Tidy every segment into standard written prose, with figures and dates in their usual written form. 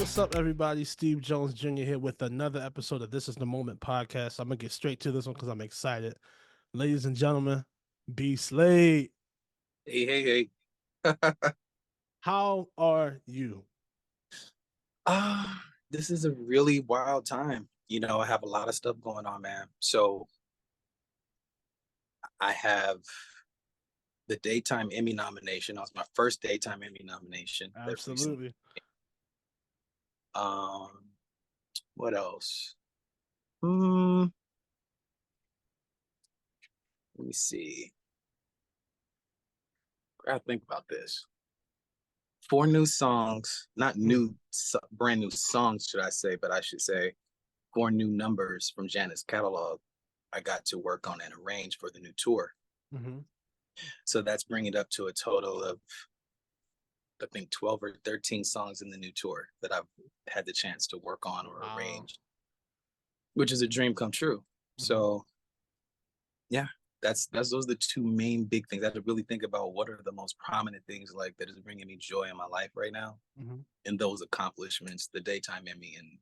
What's up, everybody? Steve Jones Jr. here with another episode of This Is the Moment podcast. I'm gonna get straight to this one because I'm excited. Ladies and gentlemen, B.Slade, Hey. how are you? This is a really wild time. I have a lot of stuff going on, man. So I have the Daytime Emmy nomination. That was my first Daytime Emmy nomination that recently. Absolutely. Um, what else? Let me see. I gotta think about this. 4 new songs, not brand new songs, should I say, but I should say 4 new numbers from Janet's catalog I got to work on and arrange for the new tour. Mm-hmm. So that's bringing it up to a total of, I think, 12 or 13 songs in the new tour that I've had the chance to work on or Wow. arrange, which is a dream come true. Mm-hmm. So yeah, that's those are the two main big things. I had to really think about what are the most prominent things like that is bringing me joy in my life right now. Mm-hmm. And those accomplishments, the Daytime Emmy and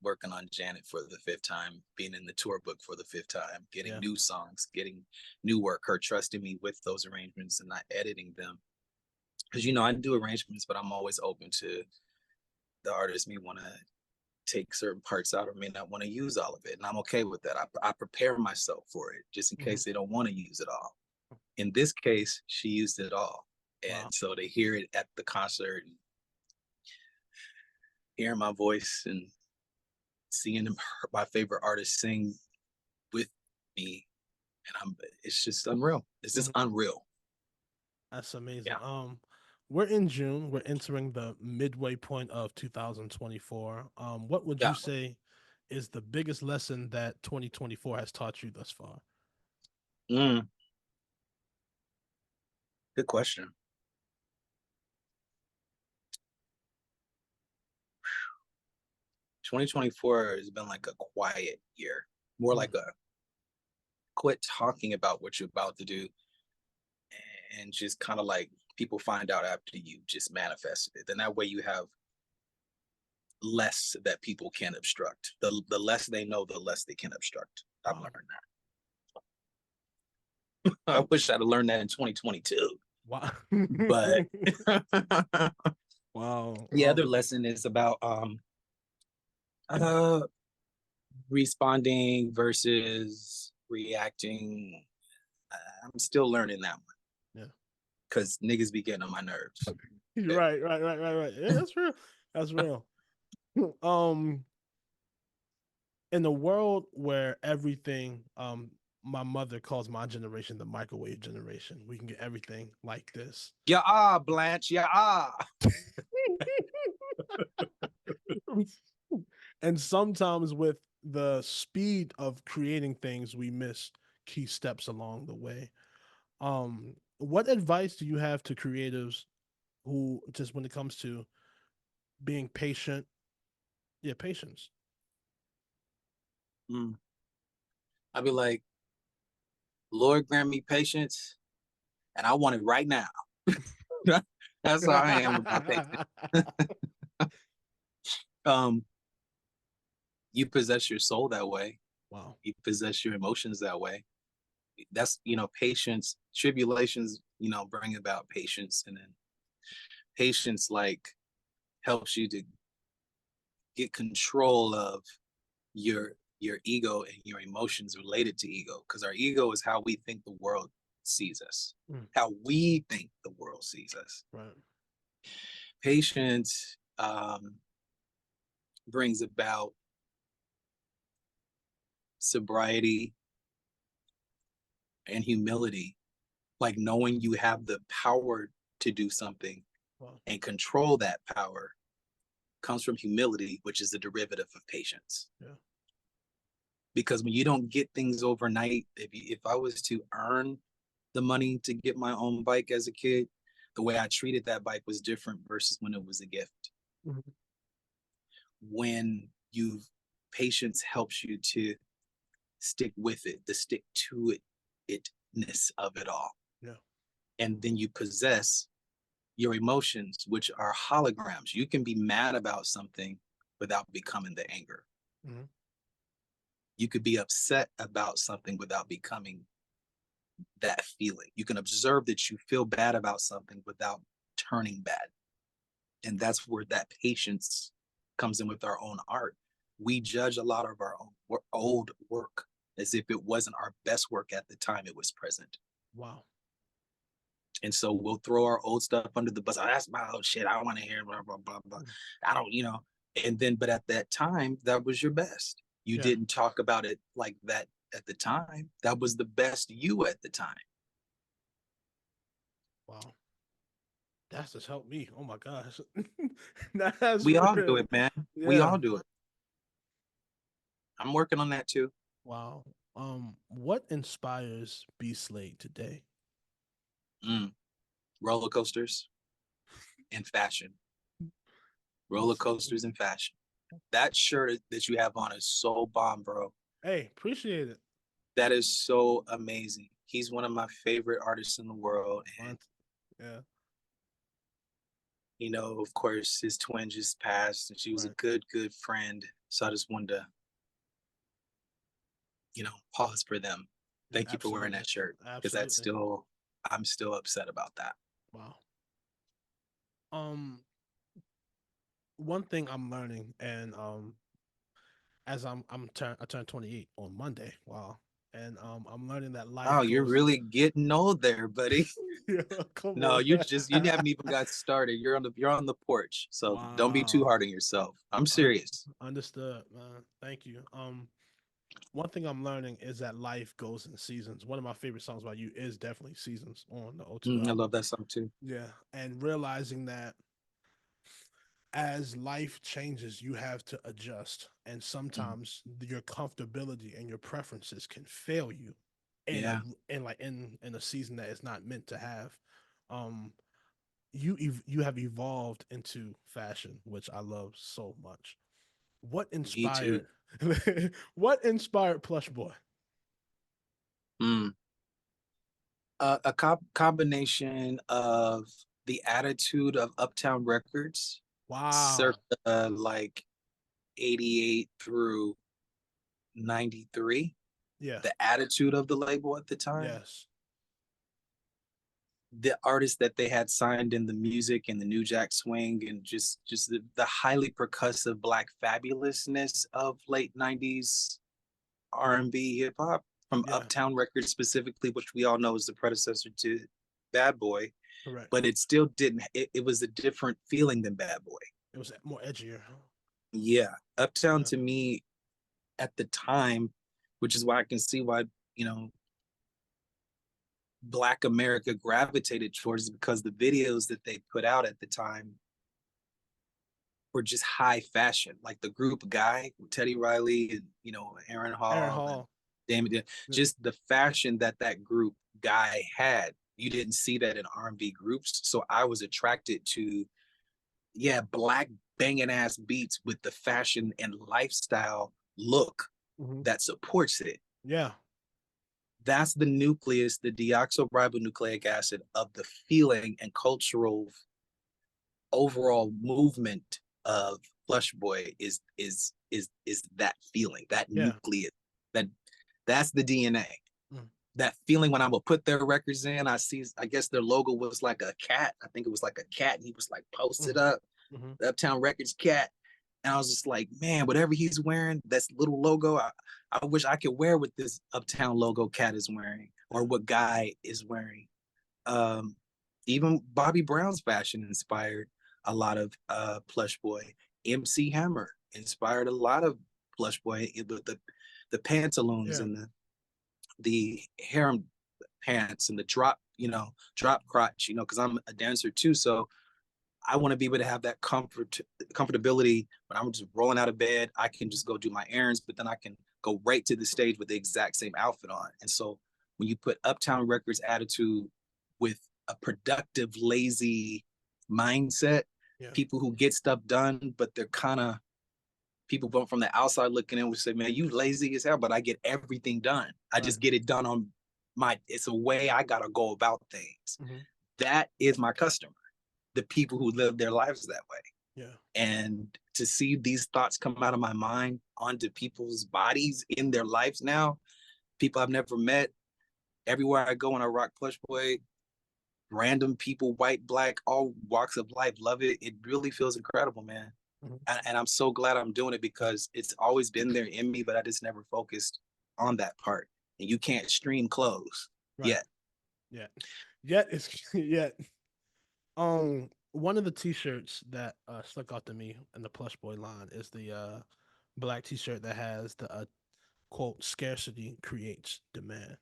working on Janet for the 5th time, being in the tour book for the 5th time, getting Yeah. new songs, getting new work, her trusting me with those arrangements and not editing them. Because, I do arrangements, but I'm always open to the artist may want to take certain parts out or may not want to use all of it. And I'm okay with that. I prepare myself for it just in case they don't want to use it all. In this case, she used it all. Wow. And so to hear it at the concert and hearing my voice and seeing my favorite artist sing with me, and it's just unreal. It's just unreal. That's amazing. Yeah. We're in June. We're entering the midway point of 2024. What would you Yeah. say is the biggest lesson that 2024 has taught you thus far? Mm, good question. 2024 has been like a quiet year, more like a quit talking about what you're about to do and just kind of like people find out after you just manifested it. Then that way you have less that people can obstruct. The less they know, the less they can obstruct. I've learned that. I wish I'd have learned that in 2022. Wow. But Wow. the other lesson is about uh responding versus reacting. I'm still learning that one. Yeah. Because niggas be getting on my nerves. Right. Yeah, that's real. That's real. Um, in a world where everything, my mother calls my generation the microwave generation. We can get everything like this. Yeah, Blanche. Yeah. And sometimes with the speed of creating things, we miss key steps along the way. What advice do you have to creatives who just when it comes to being patient? Yeah, patience. I'd be like, Lord, grant me patience, and I want it right now. That's how I am about patience. um, you possess your soul that way. Wow. You possess your emotions that way. That's patience. Tribulations, bring about patience, and then patience helps you to get control of your ego and your emotions related to ego, because our ego is how we think the world sees us, how we think the world sees us. Right. Patience brings about sobriety and humility, like knowing you have the power to do something and control that power comes from humility, which is the derivative of patience. Yeah. Because when you don't get things overnight, if I was to earn the money to get my own bike as a kid, the way I treated that bike was different versus when it was a gift. When patience helps you to stick with it, the stick to itness of it all. Yeah. And then you possess your emotions, which are holograms. You can be mad about something without becoming the anger. Mm-hmm. You could be upset about something without becoming that feeling. You can observe that you feel bad about something without turning bad. And that's where that patience comes in with our own art. We judge a lot of our own old work as if it wasn't our best work at the time it was present. Wow. And so we'll throw our old stuff under the bus. Oh, that's my old shit. I don't want to hear blah, blah, blah, blah. I don't, and then, but at that time, that was your best. You Yeah. didn't talk about it like that at the time. That was the best you at the time. Wow. That's just helped me. Oh my gosh. That's We all do real. it, man. We Yeah. all do it. I'm working on that too. Wow. What inspires B.Slade today? Mm. Roller coasters and fashion. Roller B.Slade. coasters and fashion. That shirt that you have on is so bomb, bro. Hey, appreciate it. That is so amazing. He's one of my favorite artists in the world. And, Yeah. of course, his twin just passed and she was a Right. good, good friend. So I just wanted to, pause for them. Thank you for wearing Absolutely. that shirt because Absolutely. I'm still upset about that. Wow. Um, one thing I'm learning, and as I turned 28 on Monday. Wow. And I'm learning that Oh, life you're goes. really getting old there, buddy. Yeah, come No, on. you haven't even got started. You're on the porch. So don't be too Wow. hard on yourself. I'm Un- serious. Understood, man. Thank you. One thing I'm learning is that life goes in seasons. One of my favorite songs by you is definitely Seasons on the O2 I album. love that song too. Yeah. And realizing that as life changes, you have to adjust. And Mm, sometimes your comfortability and your preferences can fail you in a yeah, in a season that is not meant to have. Um, you have evolved into fashion, which I love so much. What me too. inspired what inspired Plush Boy? Mm. A combination of the attitude of Uptown Records, circa Wow. like 88 through 93, Yeah. the attitude of the label at the time, Yes. the artists that they had signed in the music and the New Jack Swing, and just the highly percussive black fabulousness of late 90s R&B hip hop from Yeah. Uptown Records specifically, which we all know is the predecessor to Bad Boy, Correct. but it still didn't. It was a different feeling than Bad Boy. It was more edgier. Yeah, Uptown Yeah. to me at the time, which is why I can see why you know Black America gravitated towards it, because the videos that they put out at the time were just high fashion. Like the group Guy, Teddy Riley, and Aaron Aaron Hall and Hall. Damon, Yeah. just the fashion that group Guy had. You didn't see that in R&B groups, so I was attracted to black banging ass beats with the fashion and lifestyle look Mhm. that supports it. Yeah. That's the nucleus, the deoxyribonucleic acid of the feeling and cultural overall movement of Plush Boy is that feeling, that Yeah. nucleus, that that's the DNA. Mm. That feeling when I would put their records in, I guess their logo was like a cat. I think it was like a cat, and he was like posted Mhm. up, Mhm. the Uptown Records cat. And I was just like, man, whatever he's wearing, that's little logo, I wish I could wear what this Uptown logo cat is wearing, or Yeah. what Guy is wearing. Um, Even Bobby Brown's fashion inspired a lot of Plush Boy. MC Hammer inspired a lot of Plush Boy with the pantaloons Yeah. and the harem pants and the drop crotch, because I'm a dancer too. So I want to be able to have that comfortability when I'm just rolling out of bed. I can just go do my errands, but then I can go right to the stage with the exact same outfit on. And so when you put Uptown Records attitude with a productive, lazy mindset, Yeah. people who get stuff done, but they're kind of people from the outside looking in would say, man, you lazy as hell, but I get everything done. I Right. just get it done it's a way I gotta go about things. Mhm. That is my customer. the people who live their lives that way. Yeah. And to see these thoughts come out of my mind onto people's bodies in their lives now, people I've never met, everywhere I go when I rock Plush Boy, random people, white, black, all walks of life love it. It really feels incredible, man. Mhm. And I'm so glad I'm doing it because it's always been there in me, but I just never focused on that part. And you can't stream clothes Right. yet. Yeah. Yet it's yet. One of the T-shirts that stuck out to me in the Plush Boy line is the black T-shirt that has the quote "Scarcity creates demand."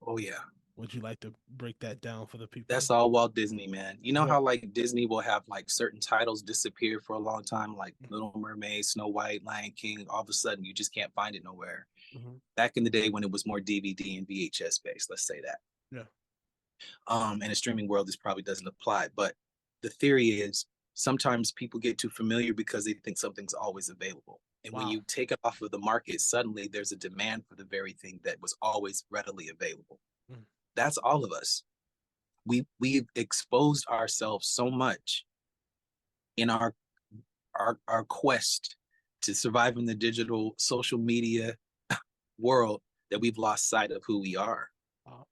Oh yeah. Would you like to break that down for the people? That's all Walt Disney, man. You know Yeah. how like Disney will have like certain titles disappear for a long time, like Little Mermaid, Snow White, Lion King. All of a sudden, you just can't find it nowhere. Mm-hmm. Back in the day when it was more DVD and VHS based, let's say that. Yeah. In a streaming world, this probably doesn't apply. But the theory is sometimes people get too familiar because they think something's always available. And when Wow. you take it off of the market, suddenly there's a demand for the very thing that was always readily available. Mm. That's all of us. We've exposed ourselves so much in our quest to survive in the digital social media world that we've lost sight of who we are. Wow.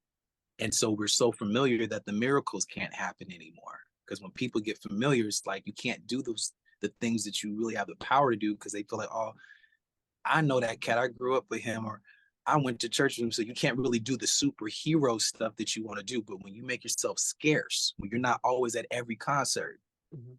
And so we're so familiar that the miracles can't happen anymore. Because when people get familiar, it's like you can't do the things that you really have the power to do because they feel like, oh, I know that cat. I grew up with him, or I went to church with him. So you can't really do the superhero stuff that you want to do. But when you make yourself scarce, when you're not always at every concert, Mm-hmm.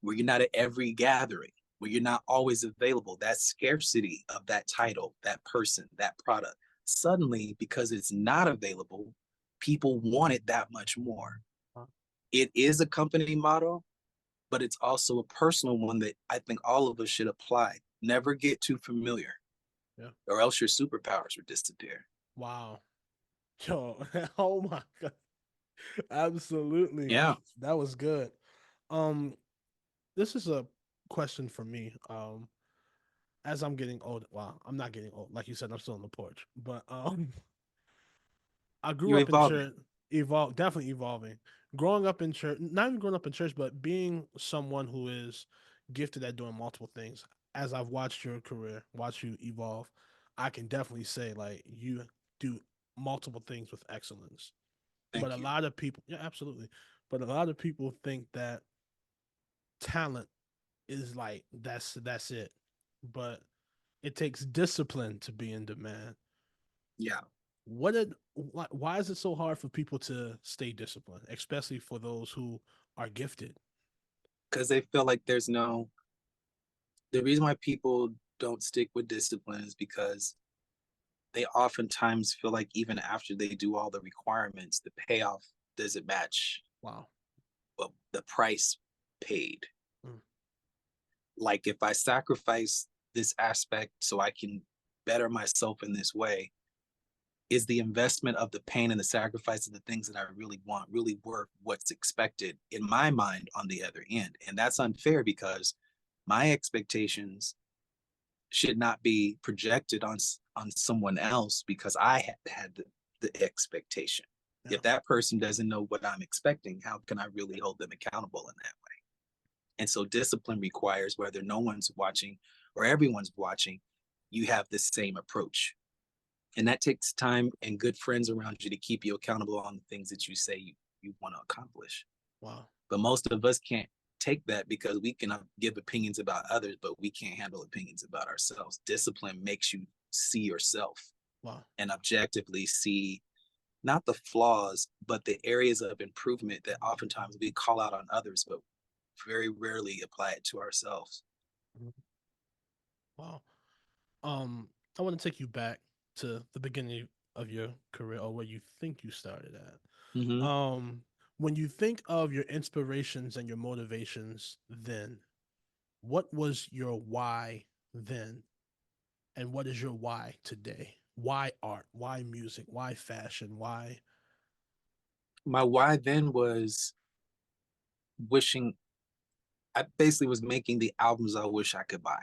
where you're not at every gathering, where you're not always available, that scarcity of that title, that person, that product, suddenly, because it's not available, people want it that much more. Wow. It is a company model, but it's also a personal one that I think all of us should apply. Never get too familiar, Yeah. or else your superpowers will disappear. Wow. Yo. Oh my god. Absolutely. Yeah. That was good. Um, this is a question for me. As I'm getting old, well, I'm not getting old. Like you said, I'm still on the porch. But I grew You're up in evolving. church, definitely evolving. Growing up in church, not even growing up in church, but being someone who is gifted at doing multiple things. As I've watched your career, watched you evolve, I can definitely say like you do multiple things with excellence. But Thank a you. lot of people, yeah, absolutely. But a lot of people think that talent is like that's it. But it takes discipline to be in demand. Yeah. Why is it so hard for people to stay disciplined, especially for those who are gifted? Because they feel like the reason why people don't stick with discipline is because they oftentimes feel like even after they do all the requirements, the payoff doesn't match Wow. well, the price paid. Mm. Like if I sacrifice this aspect so I can better myself in this way, is the investment of the pain and the sacrifice of the things that I really want really worth what's expected in my mind on the other end? And that's unfair because my expectations should not be projected on someone else because I had the expectation. Yeah. If that person doesn't know what I'm expecting, how can I really hold them accountable in that way? And so discipline requires whether no one's watching or everyone's watching, you have the same approach. And that takes time and good friends around you to keep you accountable on the things that you say you want to accomplish. Wow. But most of us can't take that because we can give opinions about others, but we can't handle opinions about ourselves. Discipline makes you see yourself Wow. and objectively see not the flaws, but the areas of improvement that oftentimes we call out on others, but very rarely apply it to ourselves. Mhm. Wow. I want to take you back to the beginning of your career or where you think you started at. Mm-hmm. When you think of your inspirations and your motivations then, what was your why then? And what is your why today? Why art? Why music? Why fashion? Why? My why then was wishing, I basically was making the albums I wish I could buy.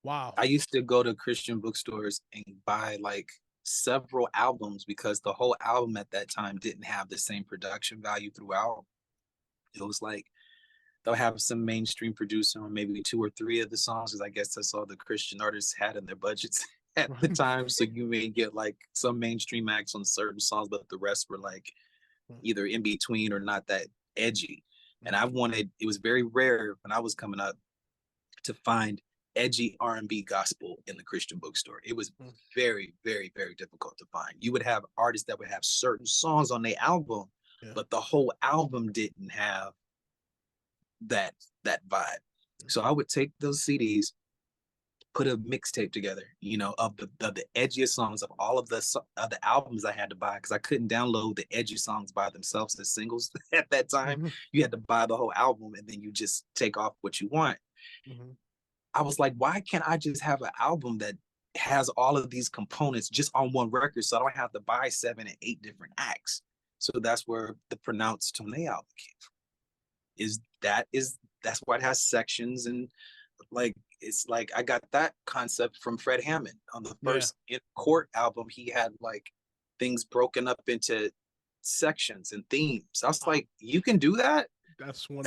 Wow. I used to go to Christian bookstores and buy like several albums because the whole album at that time didn't have the same production value throughout. It was like they'll have some mainstream producer on maybe 2 or 3 of the songs, because I guess that's all the Christian artists had in their budgets at the Right. time. So you may get like some mainstream acts on certain songs, but the rest were like either in between or not that edgy. And it was very rare when I was coming up to find edgy R&B gospel in the Christian bookstore. It was very, very, very difficult to find. You would have artists that would have certain songs on their album, Yeah. but the whole album didn't have that vibe. So I would take those CDs, put a mixtape together, of the edgiest songs of all of the albums I had to buy, because I couldn't download the edgy songs by themselves as singles at that time. Mm-hmm. You had to buy the whole album and then you just take off what you want. Mm-hmm. I was like, why can't I just have an album that has all of these components just on one record, so I don't have to buy 7 and 8 different acts? So that's where the Pronounced Tone album came from. That's why it has sections, and like it's like I got that concept from Fred Hammond on the Yeah. first In Court album. He had like things broken up into sections and themes. I was like, you can do that. That's one.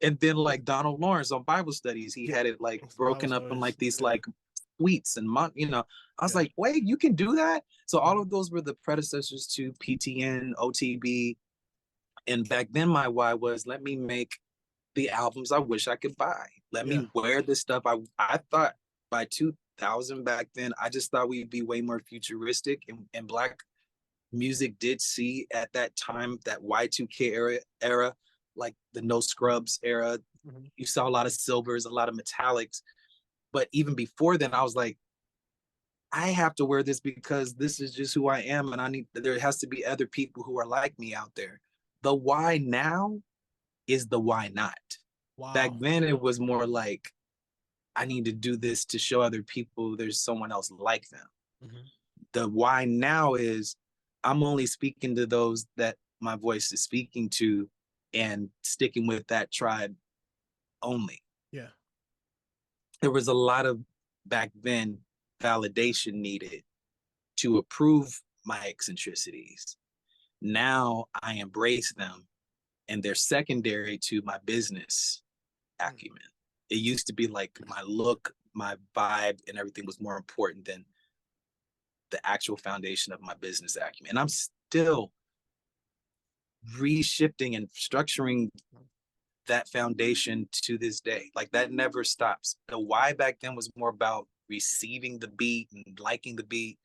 And then like Donald Lawrence on Bible studies, he Yeah. had it like Bible broken up in stories. like these Yeah. like suites and I was Yeah. like, wait, you can do that. So all of those were the predecessors to PTN, OTB. And back then my why was, let me make the albums I wish I could buy. Let Yeah. me wear the stuff I thought by 2000 back then, I just thought we'd be way more futuristic, and Black music did see at that time, that Y2K era, like the no scrubs era. Mm-hmm. You saw a lot of silvers, a lot of metallics. But even before then, I was like, I have to wear this because this is just who I am. And there has to be other people who are like me out there. The why now is the why not. Back Wow. then, it was more like, I need to do this to show other people there's someone else like them. Mm-hmm. The why now is, I'm only speaking to those that my voice is speaking to, and sticking with that tribe only. Yeah. There was a lot of, back then, validation needed to approve my eccentricities. Now I embrace them, and they're secondary to my business acumen. It used to be like my look, my vibe, and everything was more important than the actual foundation of my business acumen. And I'm still reshifting and structuring that foundation to this day. Like that never stops. The why back then was more about receiving the beat and liking the beat.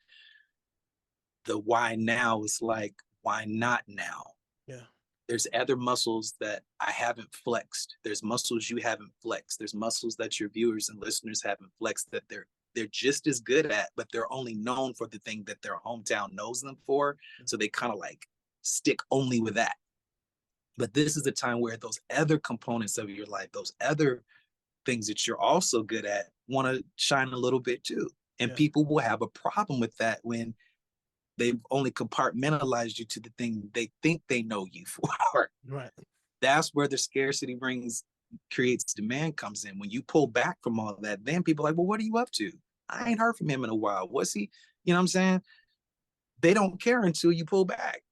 The why now is like, why not now? Yeah. There's other muscles that I haven't flexed. There's muscles you haven't flexed. There's muscles that your viewers and listeners haven't flexed, that they're just as good at, but they're only known for the thing that their hometown knows them for. So they kind of like stick only with that. But this is the time where those other components of your life, those other things that you're also good at, want to shine a little bit too. And Yeah. people will have a problem with that when they've only compartmentalized you to the thing they think they know you for. Right. That's where the scarcity creates demand comes in. When you pull back from all of that, then people are like, well, what are you up to? I ain't heard from him in a while. What's he? You know what I'm saying? They don't care until you pull back.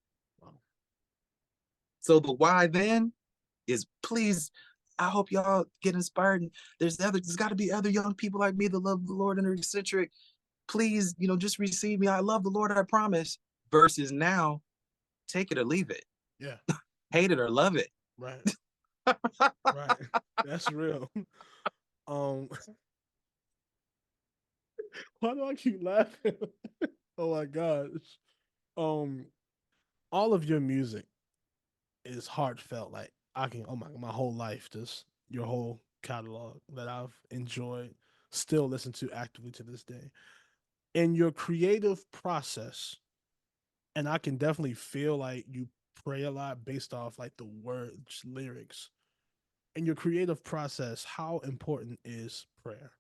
Wow. So the why then is, please, I hope y'all get inspired. And there's got to be other young people like me that love the Lord and are eccentric. Please, just receive me. I love the Lord, I promise. Versus now, take it or leave it. Yeah. Hate it or love it. Right. Right. That's real. Um, why do I keep laughing? Oh my gosh. Um, all of your music is heartfelt. Like I can, oh my whole life, just your whole catalog that I've enjoyed, still listen to actively to this day. In your creative process, and I can definitely feel like you pray a lot based off like the words, lyrics. In your creative process, how important is prayer?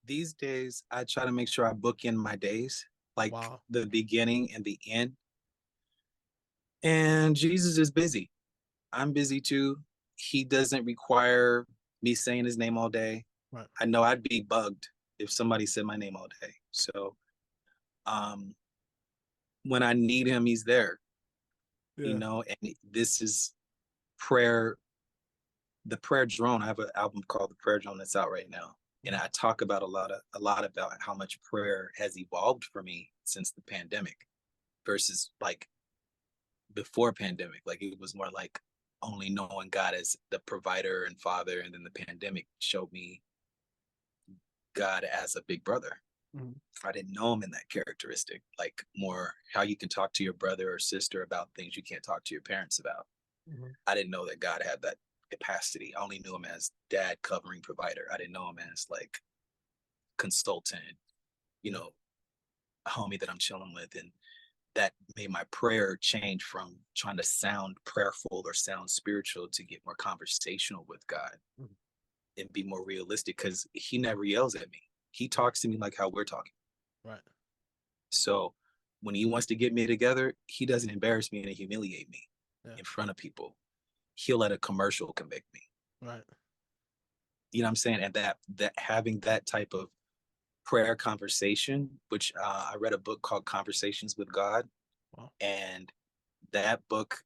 These days, I try to make sure I book in my days, like Wow. the beginning and the end. And Jesus is busy. I'm busy too. He doesn't require me saying his name all day. Right. I know I'd be bugged if somebody said my name all day. So um, when I need him, he's there, Yeah. and this is prayer the prayer drone. I have an album called The Prayer Drone that's out right now. And Mhm. I talk about a lot about how much prayer has evolved for me since the pandemic versus like before pandemic. Like it was more like only knowing God as the provider and father. And then the pandemic showed me God as a big brother. Mhm. I didn't know him in that characteristic, like more how you can talk to your brother or sister about things you can't talk to your parents about. Mhm. I didn't know that God had that capacity. I only knew him as dad covering provider. I didn't know him as like consultant, you Yeah. know, a homie that I'm chilling with. And that made my prayer change from trying to sound prayerful or sound spiritual to get more conversational with God Mhm. and be more realistic because he never yells at me. He Right. talks to me like how we're talking. Right. So when he wants to get me together, he doesn't embarrass me and humiliate me Yeah. in front of people. He'll let a commercial convict me. Right. You know what I'm saying? And that having that type of prayer conversation, which I read a book called Conversations with God, Wow. and that book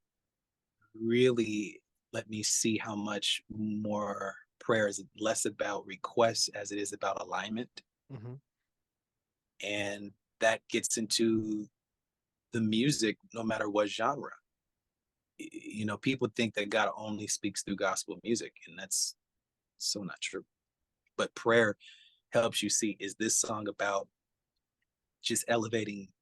really let me see how much more prayer is less about requests as it is about alignment. Hmm. And that gets into the music, no matter what genre. You know, people think that God only speaks through gospel music, and that's so not true. But prayer helps you see, is this song about just elevating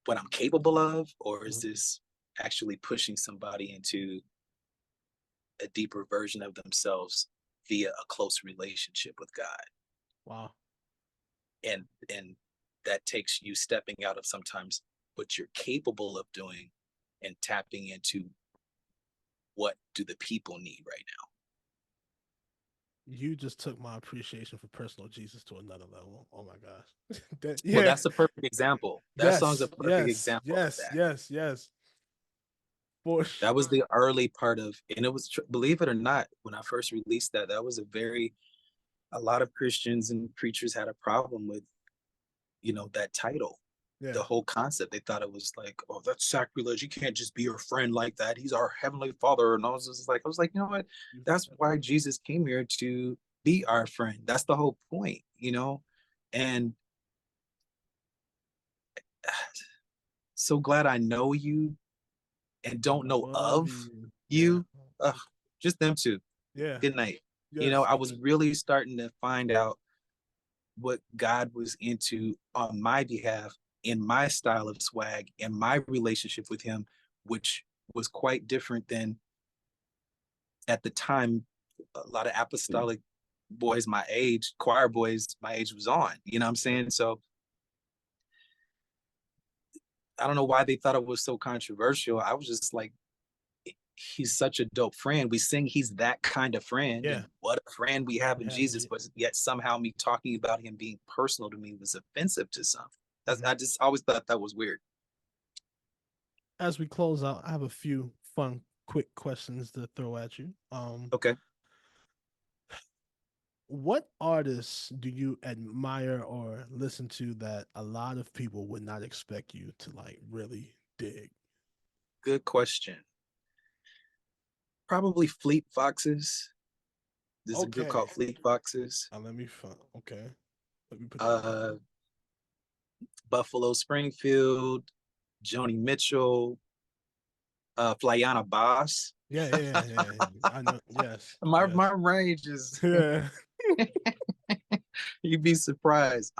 what I'm capable of, or is Hmm. this actually pushing somebody into a deeper version of themselves via a close relationship with God? Wow. And that takes you stepping out of sometimes what you're capable of doing and tapping into what do the people need right now. You just took my appreciation for personal Jesus to another level. Oh my gosh. Well, Yeah. that's a perfect example. That song's a Yes. perfect Yes. example of Yes. that. Yes. Yes. For That was sure. the early part of, and it was, believe it or not, when I first released that, that was a lot of Christians and preachers had a problem with, that title, Yeah. the whole concept. They thought it was like, oh, that's sacrilege. You can't just be your friend like that. He's our heavenly father. And I was like, you know what? You- That's why Jesus came here to be our friend. That's the whole point. And so glad I know you and don't know Love of you. Yeah. you. Ugh, just them two. Yeah. Good night. Yes. I was really starting to find out what God was into on my behalf, in my style of swag, in my relationship with Him, which was quite different than at the time a lot of apostolic boys my age, choir boys my age was on. You know what I'm Yeah. saying? So I don't know why they thought it was so controversial. I was just like, he's such a dope friend. We sing he's that kind of friend, Yeah. and what a friend we have We in have Jesus. But yet somehow me talking about him being personal to me was offensive to some. Mhm. I just always thought that was weird. As we close out, I have a few fun, quick questions to throw at you. Okay, What artists do you admire or listen to that a lot of people would not expect you to like really dig? good question. Probably Fleet Foxes. There's a group Okay. called Fleet Foxes. Let me find. Okay. Let me put that down. Uh, Buffalo Springfield, Joni Mitchell, Flyana Boss. Yeah, yeah, yeah, yeah, yeah. I know. Yes, My yes. range is Yeah. you'd be surprised.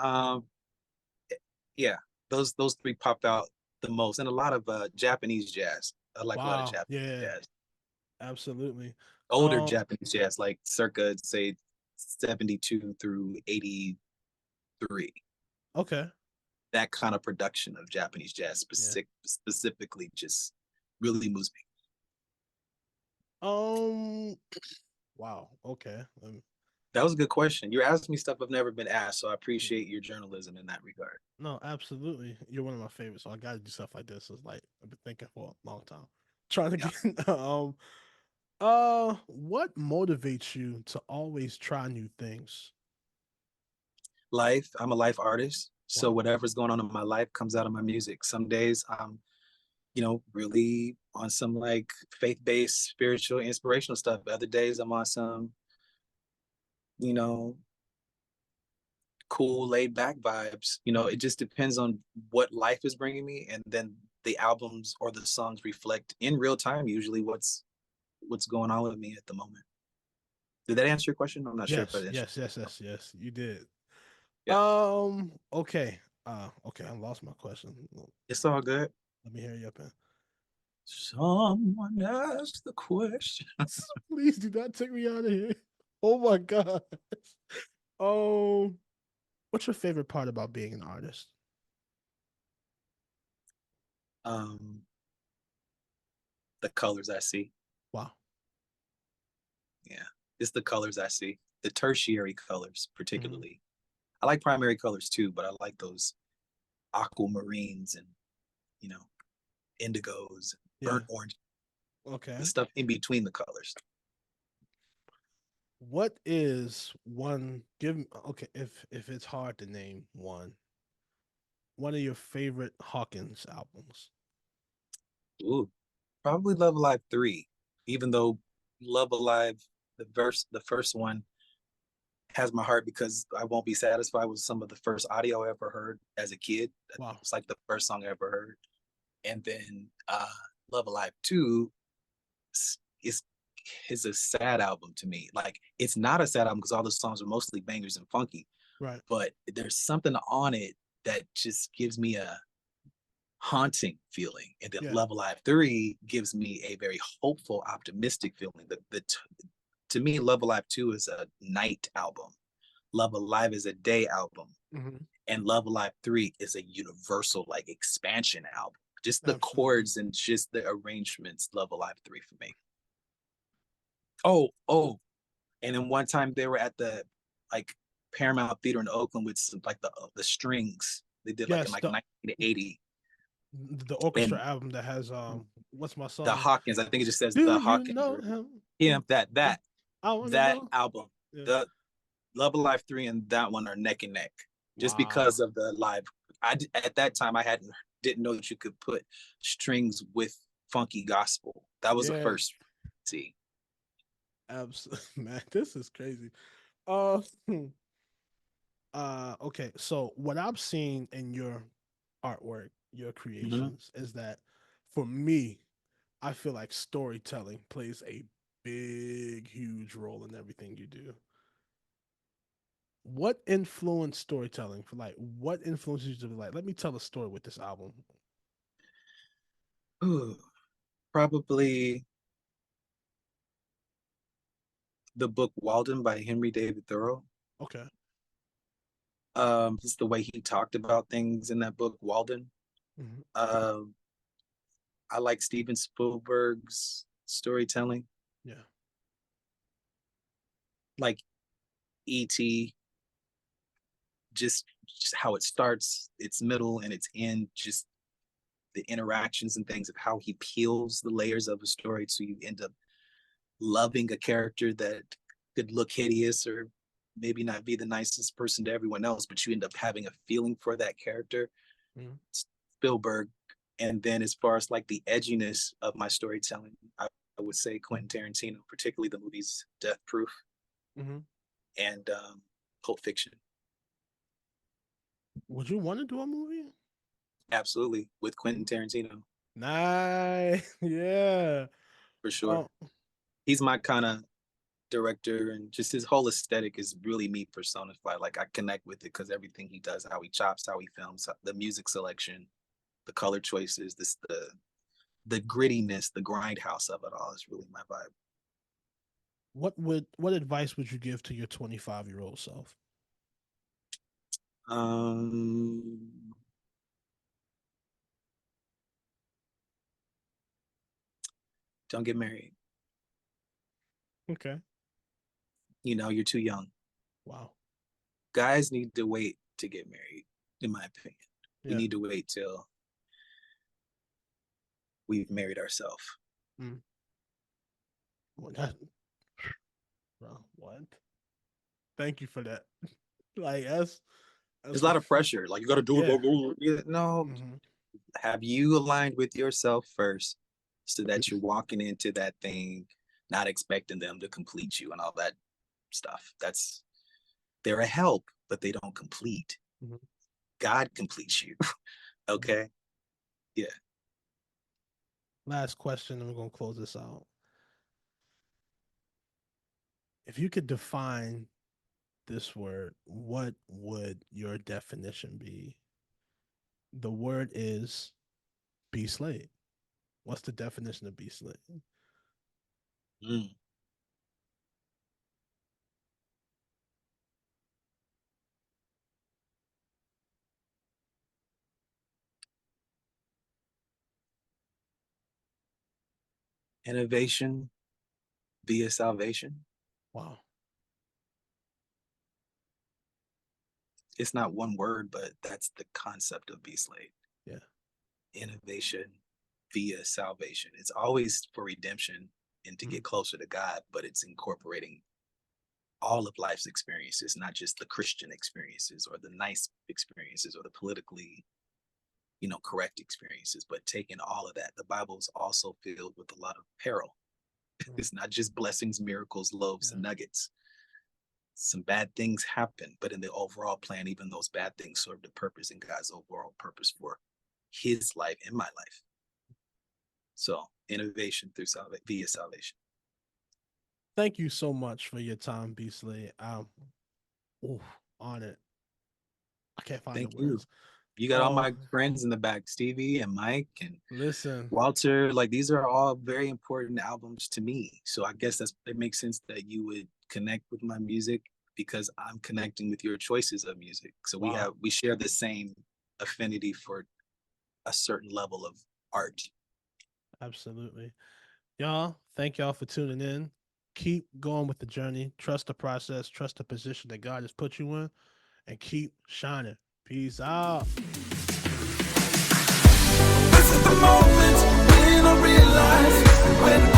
Yeah, those three pop out the most, and a lot of Japanese jazz. I like a lot of Wow. Japanese Yeah. jazz, Absolutely. older Um. Japanese jazz, like circa say 72 through 83. Okay. That kind of production of Japanese jazz Yeah. specifically just really moves me. Um. Wow. Okay. That was a good question. You're asking me stuff I've never been asked, so I appreciate your journalism in that regard. No, absolutely. You're one of my favorites, so I got to do stuff like this. It's like I've been thinking for a long time, trying to Yeah. get. What motivates you to always try new things? Life, I'm a life artist. So Wow. whatever's going on in my life comes out of my music. Some days really on some like faith-based, spiritual, inspirational stuff. Other days I'm on some, you know, cool, laid back vibes. It just depends on what life is bringing me, and then the albums or the songs reflect in real time usually what's going on with me at the moment. Did that answer your question? I'm not sure if I Yes, answered. yes, yes, yes, yes. You did. Yeah, Okay. Okay, I lost my question. it's all good. Let me hear you up in. Someone asked the question. Please do not take me out of here. Oh my god. Um, what's your favorite part about being an artist? um, the colors I see. Wow. Yeah, it's the colors I see. The tertiary colors, Hmm. particularly. I like primary colors too, but I like those aquamarines and you know indigos, Yeah. burnt orange, the Okay. stuff in between the colors. What is one give okay, if it's hard to name one of your favorite Hawkins albums? Ooh, probably Love Alive 3, even though Love Alive, the first one has my heart because I won't be satisfied with some of the first audio I ever heard as a kid. It Wow. was like the first song I ever heard. And then Love Alive 2 is is a sad album to me. Like it's not a sad album because all the songs are mostly bangers and funky, Right. but there's something on it that just gives me a haunting feeling. And then Yeah. Love Alive 3 gives me a very hopeful, optimistic feeling. To me, Love Alive 2 is a night album. Love Alive is a day album. Hmm. And Love Alive 3 is a universal like expansion album. Just the Absolutely. chords and just the arrangements, Love Alive 3 for me. Oh, and then one time they were at the like Paramount Theater in Oakland with some, like the strings. They did like in Yes, like 1980, the orchestra and album that has what's my the song? Hawkins. I think it just says Do the you Hawkins know or him? him. That Yeah. that I wanna that know. album, Yeah. the Love Alive 3 and that one are neck and neck, just Wow. because of the live. At that time I hadn't didn't know that you could put strings with funky gospel. That was the Yeah. first. See, Absolutely. Man, this is crazy. Uh, okay. So what I've seen in your artwork, your mm-hmm. creations, is that for me, I feel like storytelling plays a big, huge role in everything you do. What influenced storytelling for like what influences you to be like, let me tell a story with this album? Ooh, probably the book Walden by Henry David Thoreau. Okay. Just the way he talked about things in that book, Walden. Hmm. Um, I like Steven Spielberg's storytelling, Yeah. like E.T. Just how it starts, its middle, and its end. Just the interactions and things of how he peels the layers of a story, so you end up loving a character that could look hideous or maybe not be the nicest person to everyone else, but you end up having a feeling for that character. Hmm. Spielberg. And then as far as like the edginess of my storytelling, I would say Quentin Tarantino, particularly the movies Death Proof Hmm. and Pulp Fiction. Would you want to do a movie? Absolutely, with Quentin Tarantino Nice. Yeah. for sure. Oh, He's my kind of director, and just his whole aesthetic is really me personified. Like I connect with it because everything he does, how he chops, how he films, the music selection, the color choices, the grittiness, the grindhouse of it all is really my vibe. what advice would you give to your 25-year-old self? Um, don't get married. Okay. You're too young. Wow. Guys need to wait to get married, in my opinion. We Yeah. need to wait till we've married ourselves. Mm. Well, that, bro, what? Thank you for that. Like There's that's a lot of pressure. Like you got to do it. yeah. Blah, blah, blah. Yeah, no, Hmm. Have you aligned with yourself first so that you're walking into that thing not expecting them to complete you and all that stuff? That's they're a help, but they don't complete. Mhm, God completes you. mhm. Okay? Yeah. Last question, and we're gonna close this out. If you could define this word, what would your definition be? The word is B.Slade. What's the definition of B.Slade? Mm. Innovation via salvation. Wow. It's not one word, but that's the concept of B-Slade. Yeah. Innovation via salvation. It's always for redemption and to Mhm. get closer to God, but it's incorporating all of life's experiences, not just the Christian experiences or the nice experiences or the politically, correct experiences, but taking all of that. The Bible is also filled with a lot of peril. Mhm. It's not just blessings, miracles, loaves, and Yeah. nuggets. Some bad things happen, but in the overall plan, even those bad things serve the purpose in God's overall purpose for his life and my life. So innovation through via salvation. Thank you so much for your time, B.Slade. Oof, on it. I can't find the Thank you. words. You got all Oh, my friends in the back, Stevie and Mike and listen. Walter. Like these are all very important albums to me. So I guess it makes sense that you would connect with my music because I'm connecting with your choices of music. So Wow. we share the same affinity for a certain level of art. Absolutely. Y'all, thank y'all for tuning in. Keep going with the journey. Trust the process. Trust the position that God has put you in, and keep shining. Peace out. This is the moment when I realize when